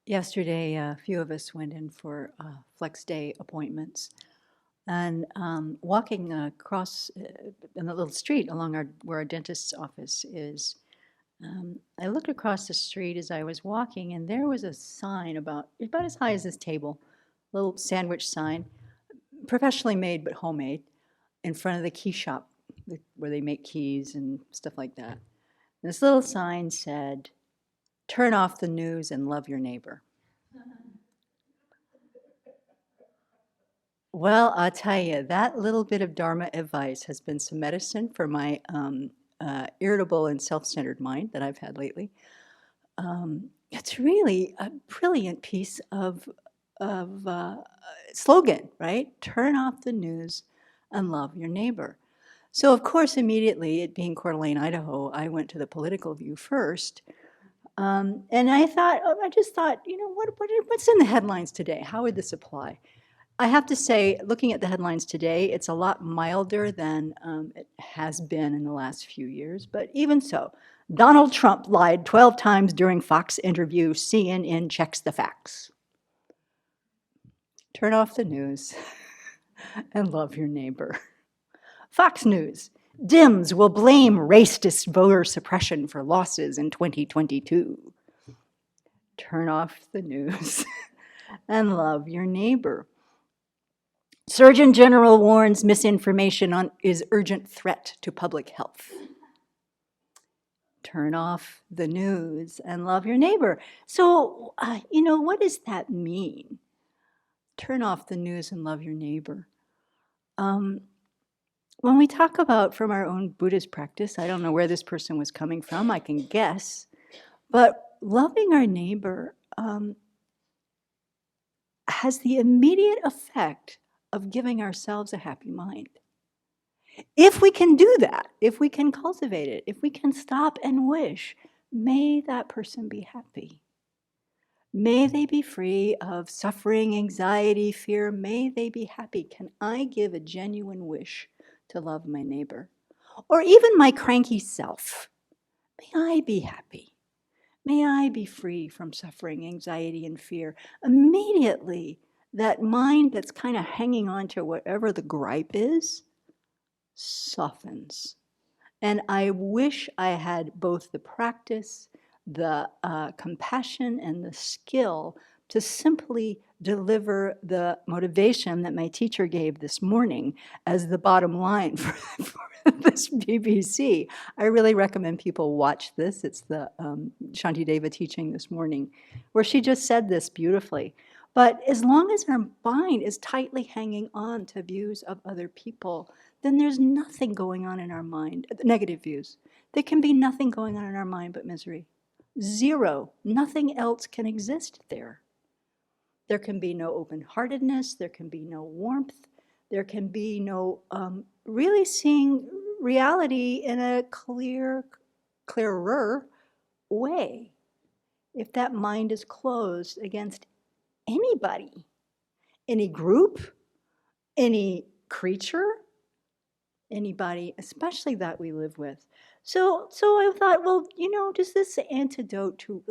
Yesterday, a few of us went in for flex day appointments, and walking across in the little street along where our dentist's office is, I looked across the street as I was walking, and there was a sign about as high as this table, little sandwich sign, professionally made but homemade, in front of the key shop where they make keys and stuff like that. And this little sign said, "Turn off the news and love your neighbor." Well, I'll tell you, that little bit of Dharma advice has been some medicine for my irritable and self-centered mind that I've had lately. It's really a brilliant piece of slogan, right? Turn off the news and love your neighbor. So, of course, immediately, it being Coeur d'Alene, Idaho, I went to the political view first. And I just thought, what's in the headlines today? How would this apply? I have to say, looking at the headlines today, it's a lot milder than it has been in the last few years. But even so, Donald Trump lied 12 times during Fox interview. CNN checks the facts. Turn off the news and love your neighbor. Fox News. Dems will blame racist voter suppression for losses in 2022. Turn off the news and love your neighbor. Surgeon General warns misinformation is urgent threat to public health. Turn off the news and love your neighbor. So, what does that mean? Turn off the news and love your neighbor. When we talk about from our own Buddhist practice, I don't know where this person was coming from, I can guess, but loving our neighbor has the immediate effect of giving ourselves a happy mind. If we can do that, if we can cultivate it, if we can stop and wish, may that person be happy. May they be free of suffering, anxiety, fear. May they be happy. Can I give a genuine wish to love my neighbor? Or even my cranky self. May I be happy. May I be free from suffering, anxiety, and fear. Immediately, that mind that's kind of hanging on to whatever the gripe is softens. And I wish I had both the practice, the compassion, and the skill to simply deliver the motivation that my teacher gave this morning as the bottom line for this BBC. I really recommend people watch this. It's the Shantideva teaching this morning, where she just said this beautifully. But as long as our mind is tightly hanging on to views of other people, then there's nothing going on in our mind, negative views. There can be nothing going on in our mind but misery. Zero. Nothing else can exist there. There can be no open-heartedness. There can be no warmth. There can be no really seeing reality in a clearer way. If that mind is closed against anybody, any group, any creature, anybody, especially that we live with. So I thought, well, does this antidote to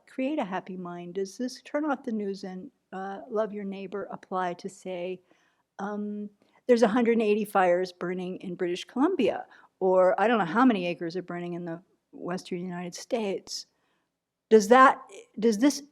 create a happy mind? Does this turn off the news and love your neighbor apply to say, there's 180 fires burning in British Columbia, or I don't know how many acres are burning in the Western United States? Does this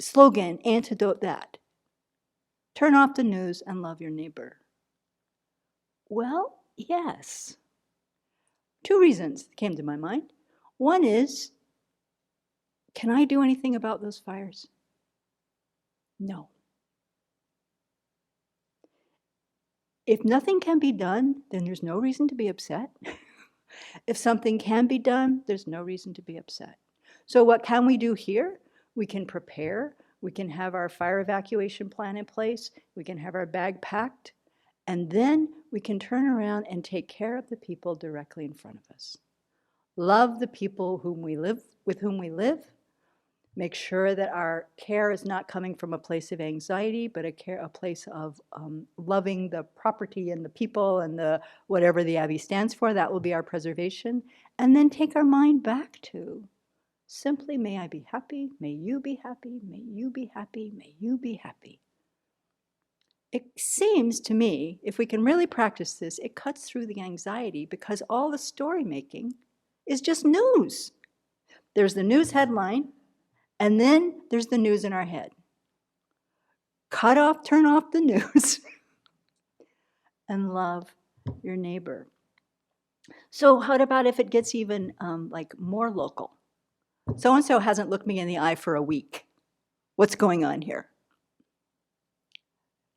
slogan antidote that? Turn off the news and love your neighbor. Well, yes. Two reasons came to my mind. One is, can I do anything about those fires? No. If nothing can be done, then there's no reason to be upset. If something can be done, there's no reason to be upset. So what can we do here? We can prepare. We can have our fire evacuation plan in place. We can have our bag packed. And then we can turn around and take care of the people directly in front of us. Love the people with whom we live. Make sure that our care is not coming from a place of anxiety, but a place of loving the property and the people and whatever the Abbey stands for. That will be our preservation. And then take our mind back to Simply, may I be happy, may you be happy, may you be happy, may you be happy. It seems to me, if we can really practice this, it cuts through the anxiety because all the story making is just news. There's the news headline, and then there's the news in our head. Turn off the news, and love your neighbor. So how about if it gets even like more local? So-and-so hasn't looked me in the eye for a week. What's going on here?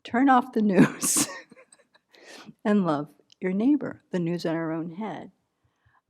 Turn off the news and love your neighbor, the news in our own head.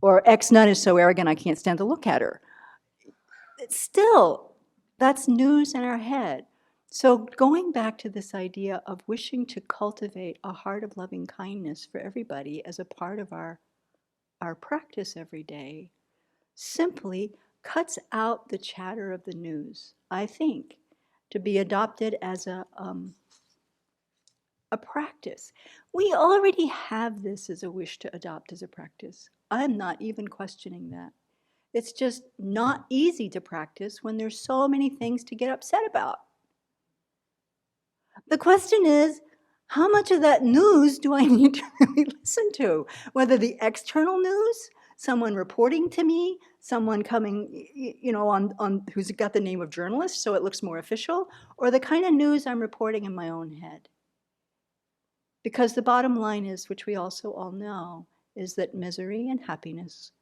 Or ex-nun is so arrogant I can't stand to look at her. Still, that's news in our head. So going back to this idea of wishing to cultivate a heart of loving kindness for everybody as a part of our practice every day simply cuts out the chatter of the news, I think, to be adopted as a practice. We already have this as a wish to adopt as a practice. I'm not even questioning that. It's just not easy to practice when there's so many things to get upset about. The question is, how much of that news do I need to really listen to? Whether the external news, someone reporting to me, someone coming, on who's got the name of journalist, so it looks more official, or the kind of news I'm reporting in my own head. Because the bottom line is, which we also all know, is that misery and happiness,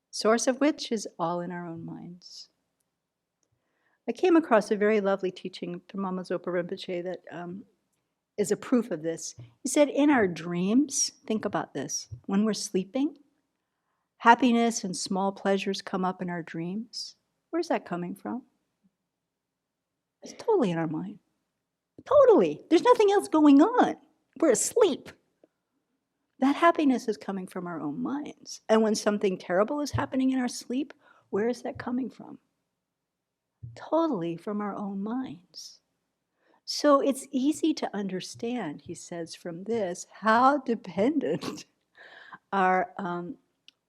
source of which is all in our own minds. I came across a very lovely teaching from Mama Zopa Rinpoche that is a proof of this. He said, in our dreams, think about this, when we're sleeping, happiness and small pleasures come up in our dreams. Where's that coming from? It's totally in our mind. Totally. There's nothing else going on. We're asleep. That happiness is coming from our own minds. And when something terrible is happening in our sleep, where is that coming from? Totally from our own minds. So it's easy to understand, he says, from this, how dependent our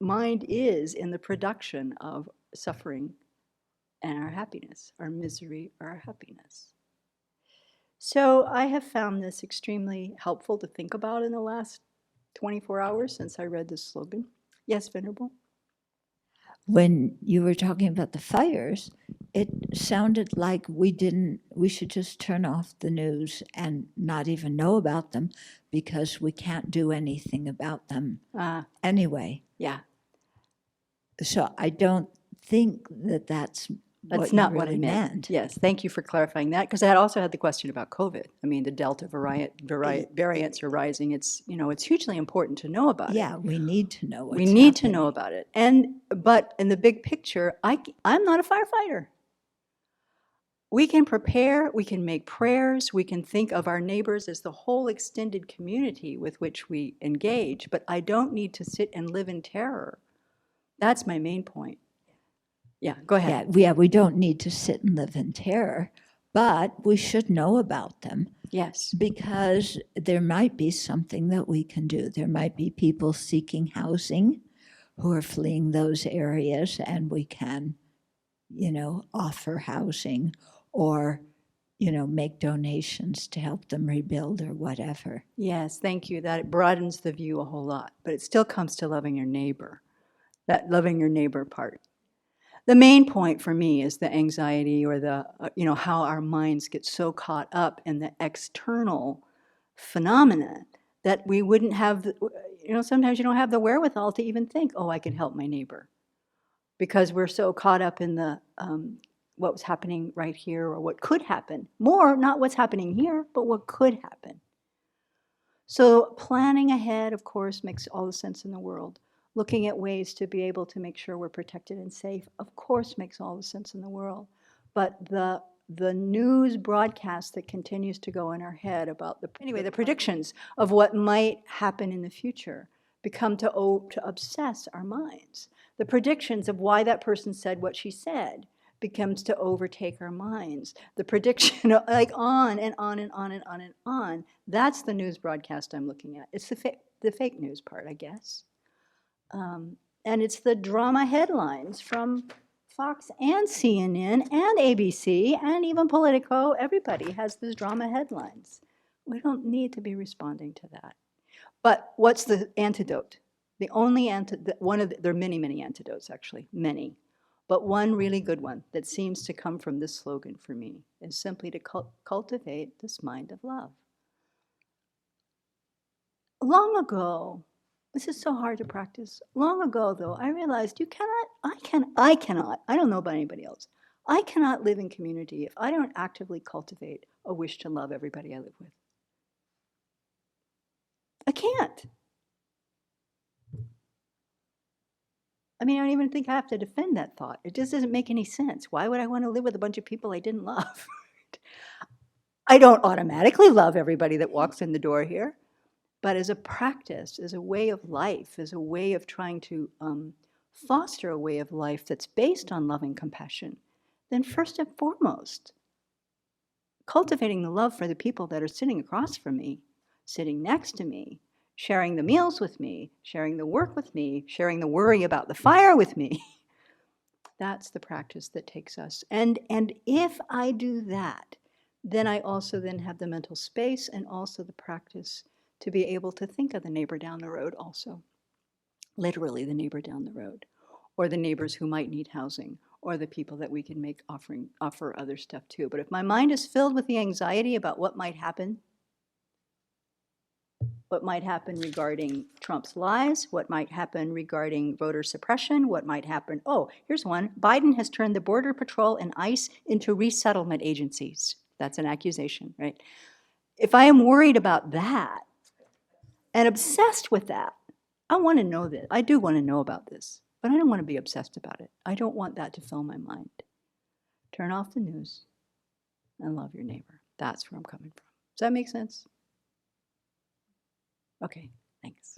mind is in the production of suffering and our happiness, our misery or our happiness. So I have found this extremely helpful to think about in the last 24 hours since I read this slogan. Yes, Venerable? When you were talking about the fires, it sounded like we should just turn off the news and not even know about them because we can't do anything about them anyway. Yeah. So I don't think that's not what really I meant. Yes, thank you for clarifying that, because I had also had the question about COVID. I mean, the Delta variants are rising. It's, it's hugely important to know about it. Yeah, we need to know what's We need to happening. know about it. But in the big picture, I'm not a firefighter. We can prepare, we can make prayers, we can think of our neighbors as the whole extended community with which we engage, but I don't need to sit and live in terror. That's my main point. Yeah, go ahead. Yeah, we don't need to sit and live in terror, but we should know about them. Yes. Because there might be something that we can do. There might be people seeking housing who are fleeing those areas, and we can, offer housing or, make donations to help them rebuild or whatever. Yes, thank you. That broadens the view a whole lot, but it still comes to loving your neighbor, that loving your neighbor part. The main point for me is the anxiety or the, how our minds get so caught up in the external phenomena that we wouldn't have, sometimes you don't have the wherewithal to even think, oh, I can help my neighbor. Because we're so caught up in the what was happening right here or what could happen. More, not what's happening here, but what could happen. So planning ahead, of course, makes all the sense in the world. Looking at ways to be able to make sure we're protected and safe, of course, makes all the sense in the world. But the news broadcast that continues to go in our head about the predictions of what might happen in the future become to obsess our minds. The predictions of why that person said what she said becomes to overtake our minds. The prediction, like on and on and on and on and on. That's the news broadcast I'm looking at. It's the fake news part, I guess. And it's the drama headlines from Fox and CNN and ABC and even Politico, everybody has these drama headlines. We don't need to be responding to that. But what's the antidote? The only antidote, there are many, many antidotes actually, many. But one really good one that seems to come from this slogan for me is simply to cultivate this mind of love. Long ago, this is so hard to practice. Long ago, though, I realized I cannot, I don't know about anybody else, I cannot live in community if I don't actively cultivate a wish to love everybody I live with. I can't. I mean, I don't even think I have to defend that thought. It just doesn't make any sense. Why would I want to live with a bunch of people I didn't love? I don't automatically love everybody that walks in the door here, but as a practice, as a way of life, as a way of trying to foster a way of life that's based on loving compassion, then first and foremost, cultivating the love for the people that are sitting across from me, sitting next to me, sharing the meals with me, sharing the work with me, sharing the worry about the fire with me. That's the practice that takes us. And if I do that, then I also then have the mental space and also the practice to be able to think of the neighbor down the road also. Literally the neighbor down the road, or the neighbors who might need housing, or the people that we can offer other stuff to. But if my mind is filled with the anxiety about what might happen regarding Trump's lies, what might happen regarding voter suppression, what might happen, oh, here's one, Biden has turned the Border Patrol and ICE into resettlement agencies. That's an accusation, right? If I am worried about that and obsessed with that, I want to know this. I do want to know about this, but I don't want to be obsessed about it. I don't want that to fill my mind. Turn off the news and love your neighbor. That's where I'm coming from. Does that make sense? Okay, thanks.